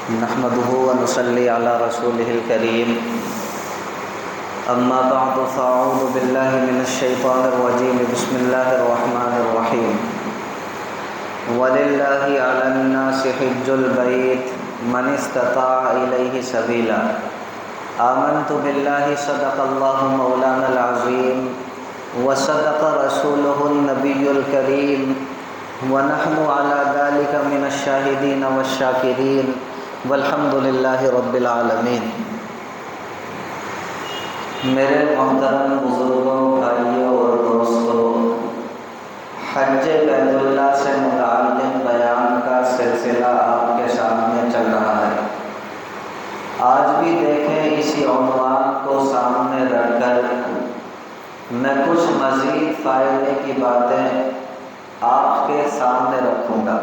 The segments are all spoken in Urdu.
نحمده ونصلي على رسوله الكريم أما بعد فأعوذ بالله من الشيطان الرجيم بسم الله الرحمن الرحيم ولله على الناس حج البيت من استطاع إليه سبيلا آمنت بالله صدق الله مولانا العظيم وصدق رسوله النبي الكريم ونحن على ذلك من الشاهدين والشاكرين والحمد للہ رب العالمین۔ میرے محترم بزرگوں، بھائیوں اور دوستوں، حج بیت اللہ سے متعلق بیان کا سلسلہ آپ کے سامنے چل رہا ہے۔ آج بھی دیکھیں اسی عنوان کو سامنے رکھ کر میں کچھ مزید فائدے کی باتیں آپ کے سامنے رکھوں گا۔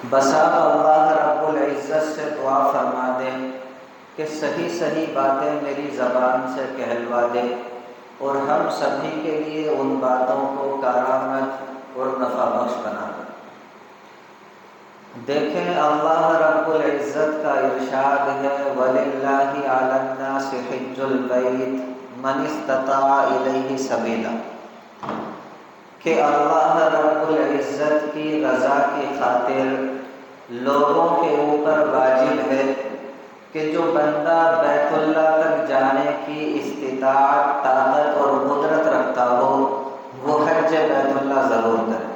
بسا اللہ رب العزت سے دعا فرما دے کہ صحیح صحیح باتیں میری زبان سے کہلوا دے اور ہم سبھی کے لیے ان باتوں کو کارآمد اور نفع بخش بنا دے۔ دیکھیں اللہ رب العزت کا ارشاد ہے وَلِلَّهِ عَلَى النَّاسِ حِجُّ الْبَيْتِ مَنِ اسْتَطَاعَ إِلَيْهِ سَبِيلًا، کہ اللہ رب العزت کی رضا کی خاطر لوگوں کے اوپر واجب ہے کہ جو بندہ بیت اللہ تک جانے کی استطاعت، طاقت اور قدرت رکھتا ہو وہ حج بیت اللہ ضرور کرے۔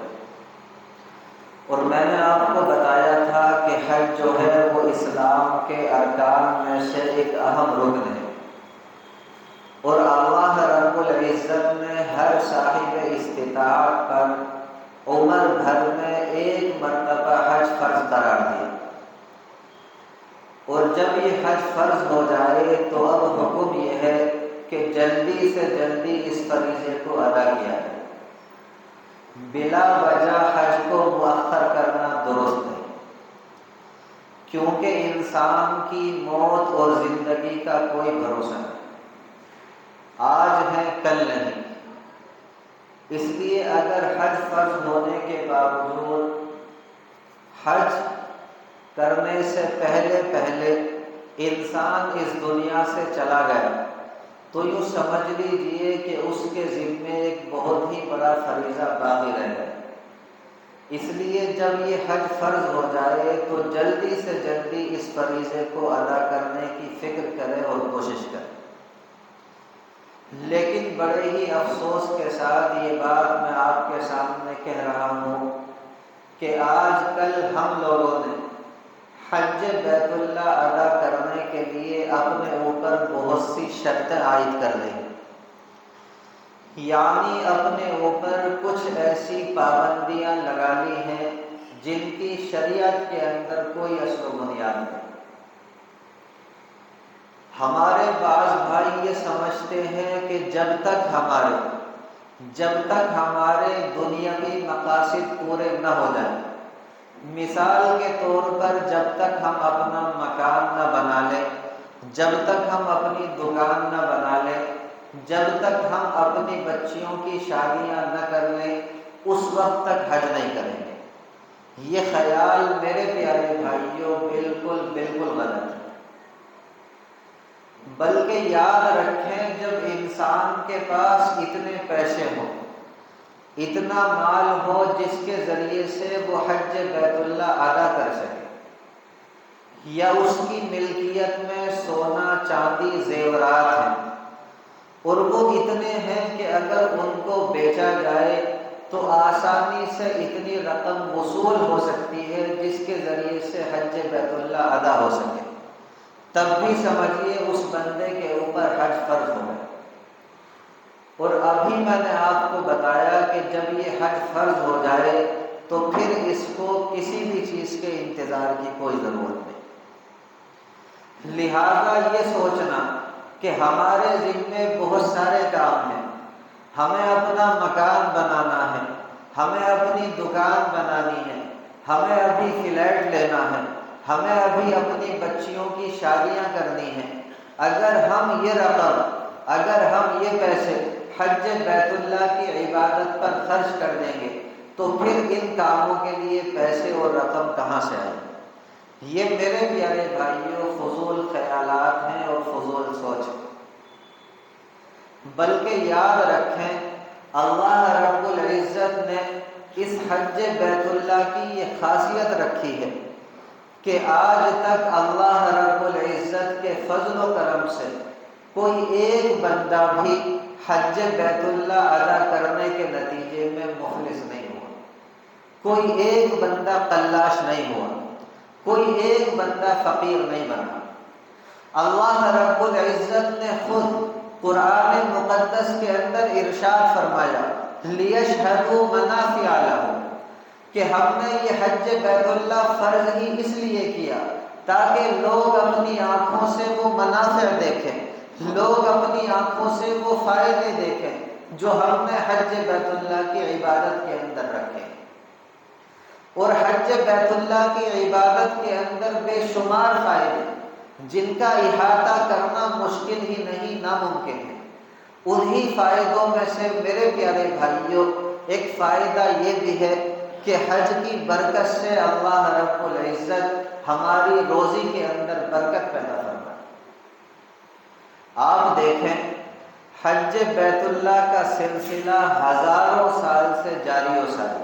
اور میں نے آپ کو بتایا تھا کہ حج جو ہے وہ اسلام کے ارکان میں سے ایک اہم رکن ہے، اور اللہ رب العزت نے ہر صاحب استطاعت پر عمر بھر میں ایک مرتبہ حج فرض قرار دیا، اور جب یہ حج فرض ہو جائے تو اب حکم یہ ہے کہ جلدی سے جلدی اس فریضے کو ادا کیا جائے۔ بلا وجہ حج کو مؤخر کرنا درست ہے، کیونکہ انسان کی موت اور زندگی کا کوئی بھروسہ نہیں، آج ہے کل نہیں۔ اس لیے اگر حج فرض ہونے کے باوجود حج کرنے سے پہلے انسان اس دنیا سے چلا گیا تو یوں سمجھ لیجئے کہ اس کے ذمے ایک بہت ہی بڑا فریضہ باقی رہ گیا۔ اس لیے جب یہ حج فرض ہو جائے تو جلدی سے جلدی اس فریضے کو ادا کرنے کی فکر کرے اور کوشش کرے۔ لیکن بڑے ہی افسوس کے ساتھ یہ بات میں آپ کے سامنے کہہ رہا ہوں کہ آج کل ہم لوگوں نے حج بیت اللہ ادا کرنے کے لیے اپنے اوپر بہت سی شرطیں عائد کر لی، یعنی اپنے اوپر کچھ ایسی پابندیاں لگا لی ہیں جن کی شریعت کے اندر کوئی اصل و بنیاد نہیں۔ ہمارے بعض بھائی یہ سمجھتے ہیں کہ جب تک ہمارے دنیاوی مقاصد پورے نہ ہو جائیں، مثال کے طور پر جب تک ہم اپنا مکان نہ بنا لیں، جب تک ہم اپنی دکان نہ بنا لیں، جب تک ہم اپنی بچیوں کی شادیاں نہ کر لیں، اس وقت تک حج نہیں کریں گے۔ یہ خیال میرے پیارے بھائیوں بالکل غلط ہے۔ بلکہ یاد رکھیں جب انسان کے پاس اتنے پیسے ہوں، اتنا مال ہو جس کے ذریعے سے وہ حج بیت اللہ ادا کر سکے، یا اس کی ملکیت میں سونا چاندی زیورات ہیں اور وہ اتنے ہیں کہ اگر ان کو بیچا جائے تو آسانی سے اتنی رقم وصول ہو سکتی ہے جس کے ذریعے سے حج بیت اللہ ادا ہو سکے، تب بھی سمجھیے اس بندے کے اوپر حج فرض ہو گیا۔ اور ابھی میں نے آپ کو بتایا کہ جب یہ حج فرض ہو جائے تو پھر اس کو کسی بھی چیز کے انتظار کی کوئی ضرورت نہیں۔ لہذا یہ سوچنا کہ ہمارے ذمے بہت سارے کام ہیں، ہمیں اپنا مکان بنانا ہے، ہمیں اپنی دکان بنانی ہے، ہمیں ابھی فلیٹ لینا ہے، ہمیں ابھی اپنی بچیوں کی شادیاں کرنی ہیں، اگر ہم یہ پیسے حج بیت اللہ کی عبادت پر خرچ کر دیں گے تو پھر ان کاموں کے لیے پیسے اور رقم کہاں سے آئے؟ یہ میرے پیارے بھائیوں فضول خیالات ہیں اور فضول سوچ ہے، بلکہ یاد رکھیں اللہ رب العزت نے اس حج بیت اللہ کی یہ خاصیت رکھی ہے کہ آج تک اللہ رب العزت کے فضل و کرم سے کوئی ایک بندہ بھی حج بیت اللہ ادا کرنے کے نتیجے میں مفلس نہیں ہوا، کوئی ایک بندہ قلاش نہیں ہوا، کوئی ایک بندہ فقیر نہیں بنا۔ اللہ رب العزت نے خود قرآن مقدس کے اندر ارشاد فرمایا لیشہدوا منافع لہم، کہ ہم نے یہ حج بیت اللہ فرض ہی اس لیے کیا تاکہ لوگ اپنی آنکھوں سے وہ منافع دیکھیں، لوگ اپنی آنکھوں سے وہ فائدے دیکھیں جو ہم نے حج بیت اللہ کی عبادت کے اندر رکھے۔ اور حج بیت اللہ کی عبادت کے اندر بے شمار فائدے جن کا احاطہ کرنا مشکل ہی نہیں، ناممکن ہے۔ انہی فائدوں میں سے میرے پیارے بھائیوں ایک فائدہ یہ بھی ہے کہ حج کی برکت سے اللہ رب العزت ہماری روزی کے اندر برکت پیدا کرتا ہے۔ آپ دیکھیں حج بیت اللہ کا سلسلہ ہزاروں سال سے جاری و ساری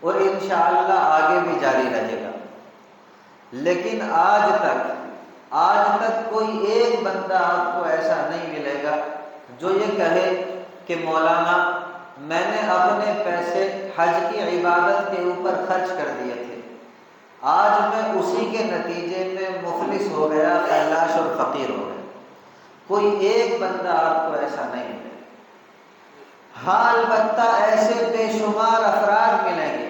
اور انشاءاللہ آگے بھی جاری رہے گا، لیکن آج تک کوئی ایک بندہ آپ کو ایسا نہیں ملے گا جو یہ کہے کہ مولانا میں نے اپنے پیسے حج کی عبادت کے اوپر خرچ کر دیے تھے، آج میں اسی کے نتیجے میں مفلس ہو گیا، قلاش اور فقیر ہو گیا۔ کوئی ایک بندہ آپ کو ایسا نہیں ملے گا۔ ہاں البتہ ایسے بے شمار افراد ملیں گے،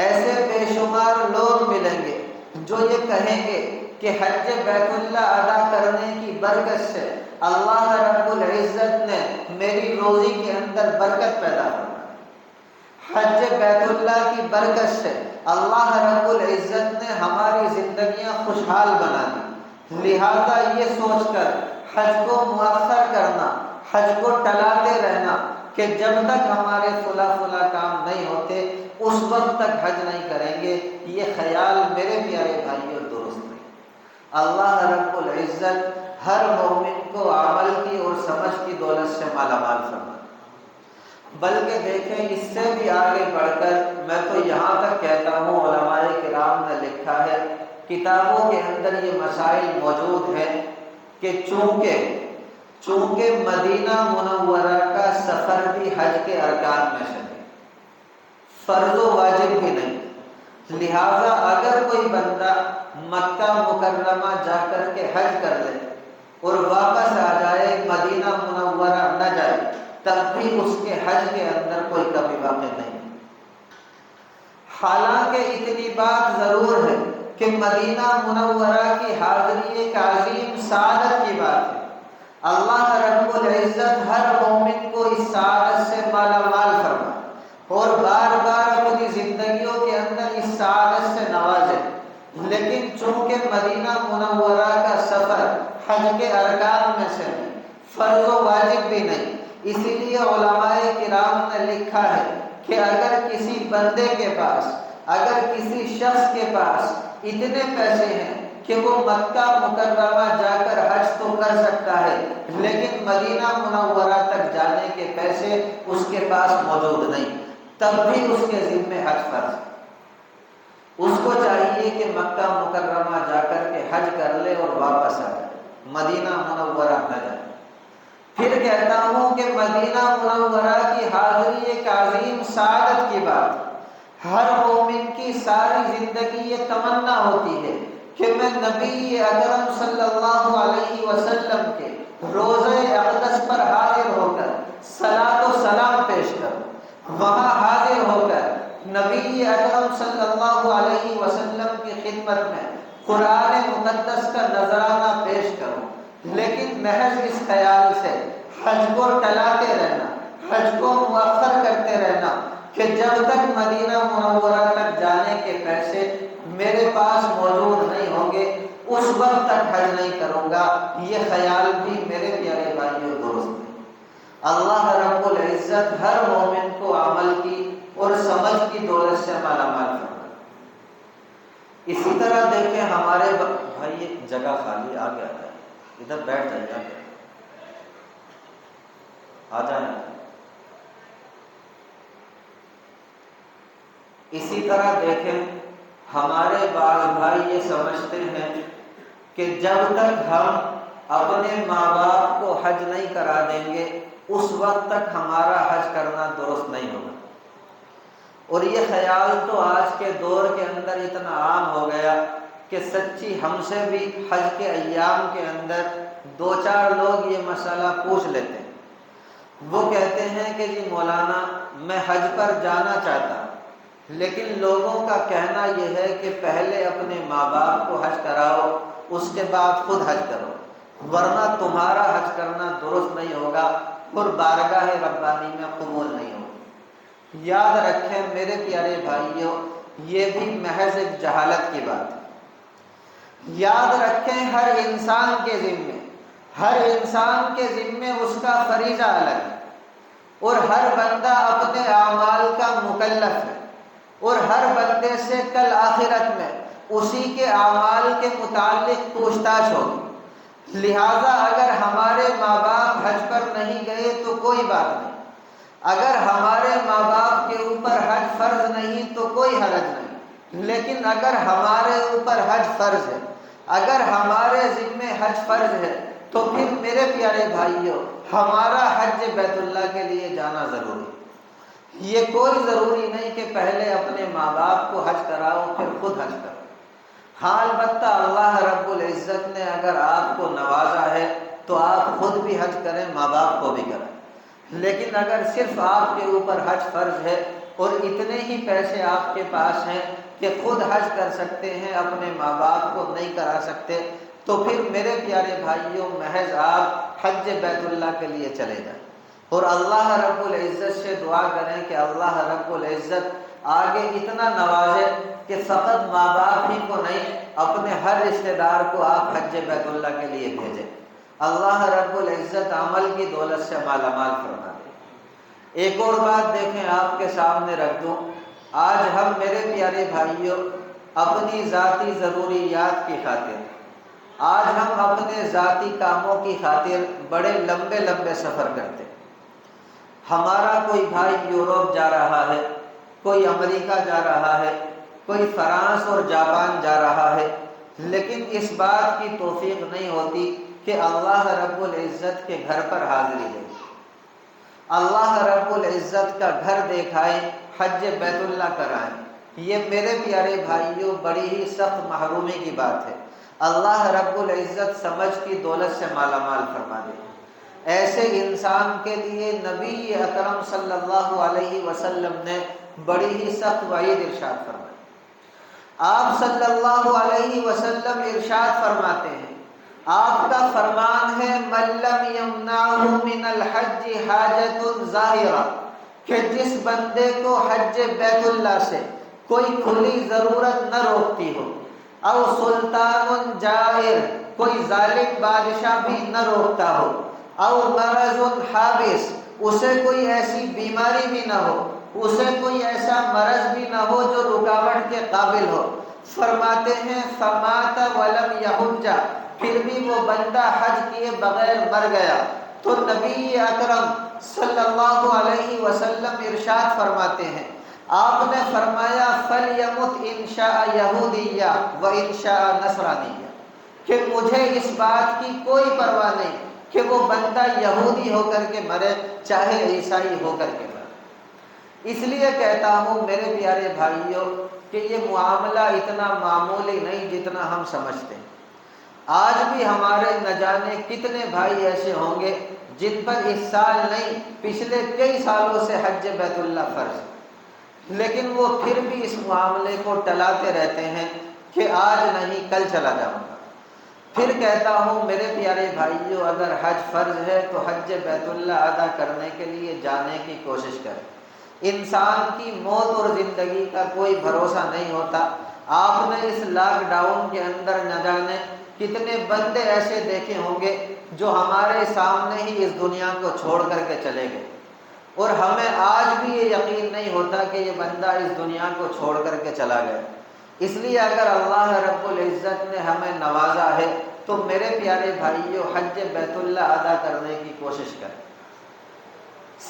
ایسے بے شمار لوگ ملیں گے جو یہ کہیں گے کہ حج بیت اللہ ادا کرنے کی برکت سے اللہ رب العزت نے میری روزی کے اندر برکت پیدا کی، حج بیت اللہ کی برکت سے اللہ رب العزت نے ہماری زندگیاں خوشحال بنا دی، لہذا یہ سوچ کر حج کو مؤخر کرنا، حج کو ٹلاتے رہنا کہ جب تک ہمارے فلاں کام نہیں ہوتے اس وقت تک حج نہیں کریں گے، یہ خیال میرے پیارے بھائیوں درست نہیں۔ اللہ رب العزت ہر مومن کو عمل کی اور سمجھ کی دولت سے مالا مال فرمائے۔ بلکہ دیکھیں اس سے بھی آگے بڑھ کر میں تو یہاں تک کہتا ہوں، علماء کرام نے لکھا ہے، کتابوں کے اندر یہ مسائل موجود ہیں کہ چونکہ مدینہ منورہ کا سفر بھی حج کے ارکان میں سے ہے، فرض و واجب بھی نہیں، لہذا اگر کوئی بندہ مکہ مکرمہ جا کر کے حج کر لے اور واپس آ جائے، مدینہ منورہ نہ جائے، تب بھی اس کے حج کے اندر کوئی کمی واقع نہیں۔ حالانکہ اتنی بات ضرور ہے کہ مدینہ منورہ کی حاضری ایک عظیم سعادت کی بات ہے، اللہ رب العزت ہر مومن کو اس سعادت سے مالا مال فرمائے اور بار بار اپنی زندگیوں کے اندر اس سعادت سے نوازے، لیکن چونکہ مدینہ منورہ کا سفر حج کے ارکان میں سے نہیں، فرض و واجب بھی نہیں، اسی لیے علماء کرام نے لکھا ہے کہ اگر کسی بندے کے پاس، اگر کسی شخص کے پاس اتنے پیسے ہیں کہ وہ مکہ مکرمہ جا کر حج تو کر سکتا ہے لیکن مدینہ منورہ تک جانے کے پیسے اس کے پاس موجود نہیں، تب بھی اس کے ذمہ حج فرض ہے۔ اس کو چاہیے کہ مکہ مکرمہ جا کر کے حج کر لے اور واپس آ جائے، مدینہ منورہ نہ جائے۔ پھر کہتا ہوں کہ مدینہ منورہ کی حاضری ایک عظیم سعادت کی بات ہے، ہر مومن کی ساری زندگی یہ تمنا ہوتی ہے کہ میں نبی اکرم صلی اللہ علیہ وسلم کے روضہ اقدس پر حاضر ہو کر صلاۃ و سلام پیش کروں، وہاں حاضر ہو کر نبی اکرم صلی اللہ علیہ وسلم کی خدمت میں قرآن مقدس کا نذرانہ پیش کروں، لیکن محض اس خیال سے حج کو ٹلاتے رہنا، حج کو مؤخر کرتے رہنا کہ جب تک مدینہ منورہ تک جانے کے پیسے میرے پاس موجود نہیں ہوں گے اس وقت تک حج نہیں کروں گا، یہ خیال بھی میرے پیارے بھائیوں درست نہیں۔ اللہ رب العزت ہر مومن کو عمل کی اور سمجھ کی دولت سے مالا مال فرمائے۔ اسی طرح دیکھیں ہمارے بھائی ایک جگہ خالی آ گیا ہے، ادھر بیٹھ جائیے، آ جانا۔ اسی طرح دیکھیں ہمارے بعض بھائی یہ سمجھتے ہیں کہ جب تک ہم اپنے ماں باپ کو حج نہیں کرا دیں گے اس وقت تک ہمارا حج کرنا درست نہیں ہوگا۔ اور یہ خیال تو آج کے دور کے اندر اتنا عام ہو گیا کہ سچی ہم سے بھی حج کے ایام کے اندر دو چار لوگ یہ مسئلہ پوچھ لیتے ہیں۔ وہ کہتے ہیں کہ جی مولانا میں حج پر جانا چاہتا ہوں، لیکن لوگوں کا کہنا یہ ہے کہ پہلے اپنے ماں باپ کو حج کراؤ اس کے بعد خود حج کرو، ورنہ تمہارا حج کرنا درست نہیں ہوگا اور بارگاہ ربانی میں قبول نہیں ہوگا۔ یاد رکھیں میرے پیارے بھائیوں، یہ بھی محض ایک جہالت کی بات ہے۔ یاد رکھیں ہر انسان کے ذمے اس کا فریضہ الگ ہے، اور ہر بندہ اپنے اعمال کا مکلف ہے، اور ہر بندے سے کل آخرت میں اسی کے اعمال کے متعلق پوچھ تاچھ ہوگی۔ لہٰذا اگر ہمارے ماں باپ حج پر نہیں گئے تو کوئی بات نہیں، اگر ہمارے ماں باپ کے اوپر حج فرض نہیں تو کوئی حرج نہیں، لیکن اگر ہمارے اوپر حج فرض ہے، اگر ہمارے ذمے حج فرض ہے تو پھر میرے پیارے بھائیوں ہمارا حج بیت اللہ کے لیے جانا ضروری ہے۔ یہ کوئی ضروری نہیں کہ پہلے اپنے ماں باپ کو حج کراؤ پھر خود حج کرو۔ ہاں البتہ اللہ رب العزت نے اگر آپ کو نوازا ہے تو آپ خود بھی حج کریں، ماں باپ کو بھی کریں، لیکن اگر صرف آپ کے اوپر حج فرض ہے اور اتنے ہی پیسے آپ کے پاس ہیں کہ خود حج کر سکتے ہیں، اپنے ماں باپ کو نہیں کرا سکتے، تو پھر میرے پیارے بھائیوں محض آپ حج بیت اللہ کے لیے چلے جائیں اور اللہ رب العزت سے دعا کریں کہ اللہ رب العزت آگے اتنا نوازے کہ فقط ماں باپ ہی کو نہیں اپنے ہر رشتہ دار کو آپ حج بیت اللہ کے لیے بھیجیں۔ اللہ رب العزت عمل کی دولت سے مالا مال فرما دے۔ ایک اور بات دیکھیں آپ کے سامنے رکھ دوں، آج ہم میرے پیارے بھائیوں اپنی ذاتی ضروریات کی خاطر، آج ہم اپنے ذاتی کاموں کی خاطر بڑے لمبے لمبے سفر کرتے ہیں۔ ہمارا کوئی بھائی یورپ جا رہا ہے، کوئی امریکہ جا رہا ہے، کوئی فرانس اور جاپان جا رہا ہے، لیکن اس بات کی توفیق نہیں ہوتی کہ اللہ رب العزت کے گھر پر حاضری دے، اللہ رب العزت کا گھر دیکھائیں، حج بیت اللہ کرائیں۔ یہ میرے پیارے بھائیوں بڑی ہی سخت محرومی کی بات ہے۔ اللہ رب العزت سمجھ کی دولت سے مالا مال فرما دے۔ ایسے انسان کے لیے نبی اکرم صلی اللہ علیہ وسلم نے بڑی ہی سخت وعید ارشاد فرمائی۔ آپ صلی اللہ علیہ وسلم ارشاد فرماتے ہیں، آپ کا فرمان ہے من لم یمنعہ من الحج حاجۃ ظاہرہ، کہ جس بندے کو حج بیت اللہ سے کوئی کھلی ضرورت نہ روکتی ہو، او سلطان جائر، کوئی ظالم بادشاہ بھی نہ روکتا ہو، او مرض حابس، اسے کوئی ایسی بیماری بھی نہ ہو، اسے کوئی ایسا مرض بھی نہ ہو جو رکاوٹ کے قابل ہو، فرماتے ہیں فمات ولم یحج، پھر بھی وہ بندہ حج کیے بغیر مر گیا، تو نبی اکرم صلی اللہ علیہ وسلم ارشاد فرماتے ہیں، آپ نے فرمایا فَلْيَمُتْ إِنْ شَاءَ يَهُودِيًّا وَإِنْ شَاءَ نَصْرَانِيًّا، کہ مجھے اس بات کی کوئی پرواہ نہیں کہ وہ بندہ یہودی ہو کر کے مرے چاہے عیسائی ہو کر کے مرے۔ اس لیے کہتا ہوں میرے پیارے بھائیوں کہ یہ معاملہ اتنا معمولی نہیں جتنا ہم سمجھتے ہیں۔ آج بھی ہمارے نہ جانے کتنے بھائی ایسے ہوں گے جن پر اس سال نہیں پچھلے کئی سالوں سے حج بیت اللہ فرض ہے، لیکن وہ پھر بھی اس معاملے کو ٹلاتے رہتے ہیں کہ آج نہیں کل چلا جاؤں گا۔ پھر کہتا ہوں میرے پیارے بھائیوں اگر حج فرض ہے تو حج بیت اللہ ادا کرنے کے لیے جانے کی کوشش کریں۔ انسان کی موت اور زندگی کا کوئی بھروسہ نہیں ہوتا۔ آپ نے اس لاک ڈاؤن کے اندر نہ جانے کتنے بندے ایسے دیکھے ہوں گے جو ہمارے سامنے ہی اس دنیا کو چھوڑ کر کے چلے گئے، اور ہمیں آج بھی یہ یقین نہیں ہوتا کہ یہ بندہ اس دنیا کو چھوڑ کر کے چلا گیا۔ اس لیے اگر اللہ رب العزت نے ہمیں نوازا ہے تو میرے پیارے بھائیوں حج بیت اللہ ادا کرنے کی کوشش کریں۔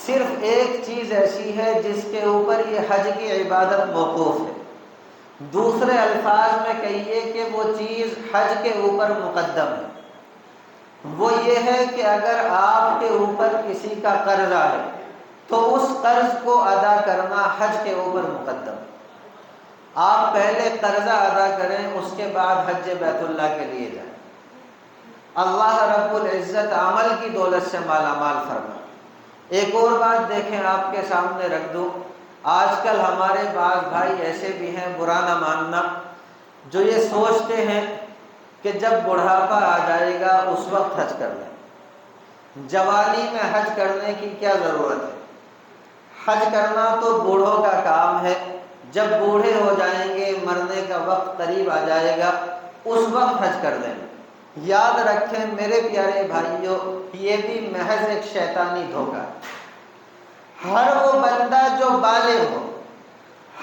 صرف ایک چیز ایسی ہے جس کے اوپر یہ حج کی عبادت موقوف ہے، دوسرے الفاظ میں کہیے کہ وہ چیز حج کے اوپر مقدم ہے۔ وہ یہ ہے کہ اگر آپ کے اوپر کسی کا قرضہ ہے تو اس قرض کو ادا کرنا حج کے اوپر مقدم ہے۔ آپ پہلے قرضہ ادا کریں، اس کے بعد حج بیت اللہ کے لیے جائیں۔ اللہ رب العزت عمل کی دولت سے مالا مال فرمائے۔ ایک اور بات دیکھیں، آپ کے سامنے رکھ دوں، آج کل ہمارے بعض بھائی ایسے بھی ہیں، برا نہ ماننا، جو یہ سوچتے ہیں کہ جب بڑھاپا آ جائے گا اس وقت حج کر لیں۔ جوانی میں حج کرنے کی کیا ضرورت ہے؟ حج کرنا تو بوڑھوں کا کام ہے، جب بوڑھے ہو جائیں گے، مرنے کا وقت قریب آ جائے گا، اس وقت حج کر لیں۔ یاد رکھیں میرے پیارے بھائیوں، یہ بھی محض ایک شیطانی دھوکہ ہے۔ ہر وہ بندہ جو بالغ ہو،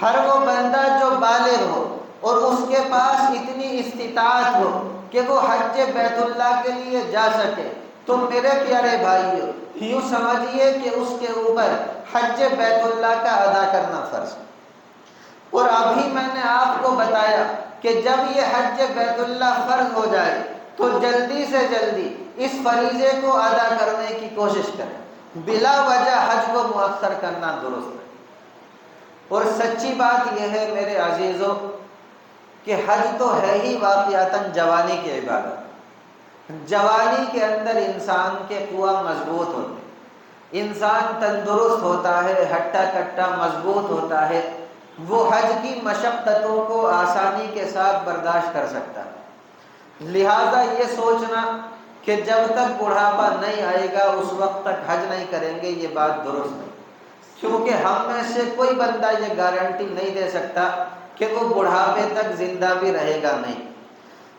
ہر وہ بندہ جو بالغ ہو اور اس کے پاس اتنی استطاعت ہو کہ وہ حج بیت اللہ کے لیے جا سکے، تو میرے پیارے بھائیوں یوں سمجھیے کہ اس کے اوپر حج بیت اللہ کا ادا کرنا فرض ہے۔ اور ابھی میں نے آپ کو بتایا کہ جب یہ حج بیت اللہ فرض ہو جائے تو جلدی سے جلدی اس فریضے کو ادا کرنے کی کوشش کریں، بلا وجہ حج کو مؤخر کرنا درست ہے۔ اور سچی بات یہ ہے میرے عزیزوں کہ حج تو ہے ہی واقعتاً جوانی کی عبادت۔ جوانی کے اندر انسان کے قوا مضبوط ہوتے ہیں، انسان تندرست ہوتا ہے، ہٹا کٹا مضبوط ہوتا ہے، وہ حج کی مشقتوں کو آسانی کے ساتھ برداشت کر سکتا ہے۔ لہٰذا یہ سوچنا کہ جب تک بڑھاپا نہیں آئے گا اس وقت تک حج نہیں کریں گے، یہ بات درست نہیں، کیونکہ ہم میں سے کوئی بندہ یہ گارنٹی نہیں دے سکتا کہ وہ بڑھاپے تک زندہ بھی رہے گا نہیں۔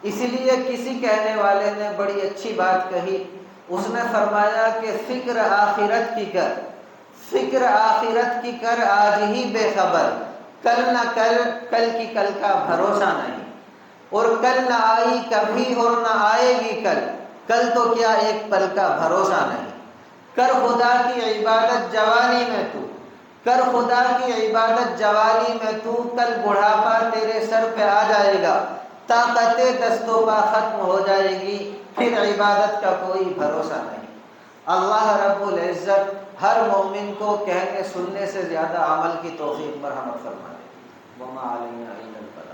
اسی لیے کسی کہنے والے نے بڑی اچھی بات کہی، اس نے فرمایا کہ فکر آخرت کی کر، فکر آخرت کی کر آج ہی بے خبر، کل نہ کل، کل کی کل کا بھروسہ نہیں، اور کل نہ آئی کبھی اور نہ آئے گی کل، کل تو کیا ایک پل کا بھروسہ نہیں۔ کر خدا کی عبادت جوانی میں تو، کر خدا کی عبادت جوانی میں تو، کل بڑھاپا تیرے سر پہ آ جائے گا، طاقت دست و پا ختم ہو جائے گی، پھر عبادت کا کوئی بھروسہ نہیں۔ اللہ رب العزت ہر مومن کو کہنے سننے سے زیادہ عمل کی توفیق مرحمت فرمائے۔ وما علینا الا البلاغ۔